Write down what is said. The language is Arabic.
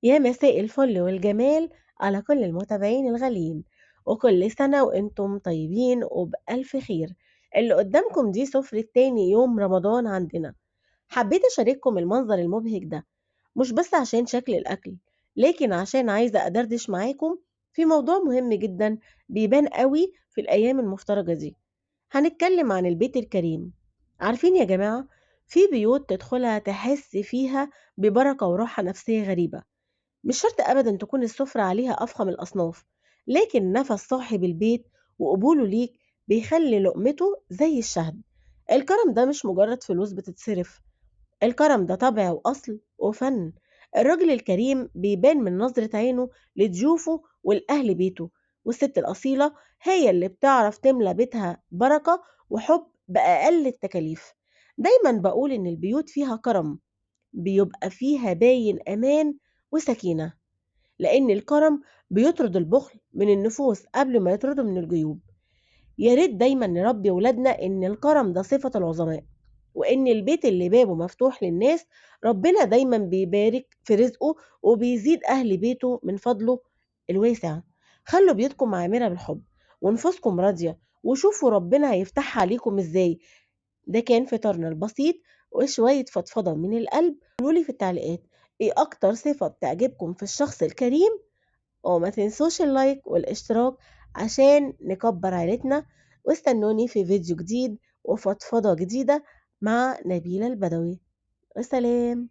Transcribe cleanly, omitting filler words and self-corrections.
يا مساء الفل والجمال على كل المتابعين الغاليين، وكل سنة وانتم طيبين وبألف خير. اللي قدامكم دي سفرة تاني يوم رمضان عندنا. حبيت أشارككم المنظر المبهج ده، مش بس عشان شكل الأكل، لكن عشان عايزة أدردش معاكم في موضوع مهم جدا بيبان قوي في الأيام المفترجة دي. هنتكلم عن البيت الكريم. عارفين يا جماعة، في بيوت تدخلها تحس فيها ببركة وراحة نفسية غريبة. مش شرط أبدا تكون السفرة عليها أفخم الأصناف، لكن نفس صاحب البيت وقبوله ليك بيخلي لقمته زي الشهد. الكرم ده مش مجرد فلوس بتتصرف، الكرم ده طبع وأصل وفن. الراجل الكريم بيبان من نظرة عينه لضيوفه والأهل بيته، والست الأصيلة هي اللي بتعرف تملى بيتها بركة وحب بأقل التكاليف. دايما بقول إن البيوت فيها كرم بيبقى فيها باين أمان وسكينة، لأن الكرم بيطرد البخل من النفوس قبل ما يطرده من الجيوب. يا ريت دايما نربي ولادنا إن الكرم ده صفة العظماء، وإن البيت اللي بابه مفتوح للناس ربنا دايما بيبارك في رزقه وبيزيد أهل بيته من فضله الواسع. خلوا بيوتكم عامرة بالحب ونفوسكم راضية، وشوفوا ربنا هيفتحها عليكم إزاي. ده كان فطارنا البسيط وشوية فضفضة من القلب. قولولي في التعليقات إيه أكتر صفة بتعجبكم في الشخص الكريم، وما تنسوش اللايك والاشتراك عشان نكبر عيلتنا. واستنوني في فيديو جديد وفضفضة جديدة مع نبيلة البدوي. والسلام.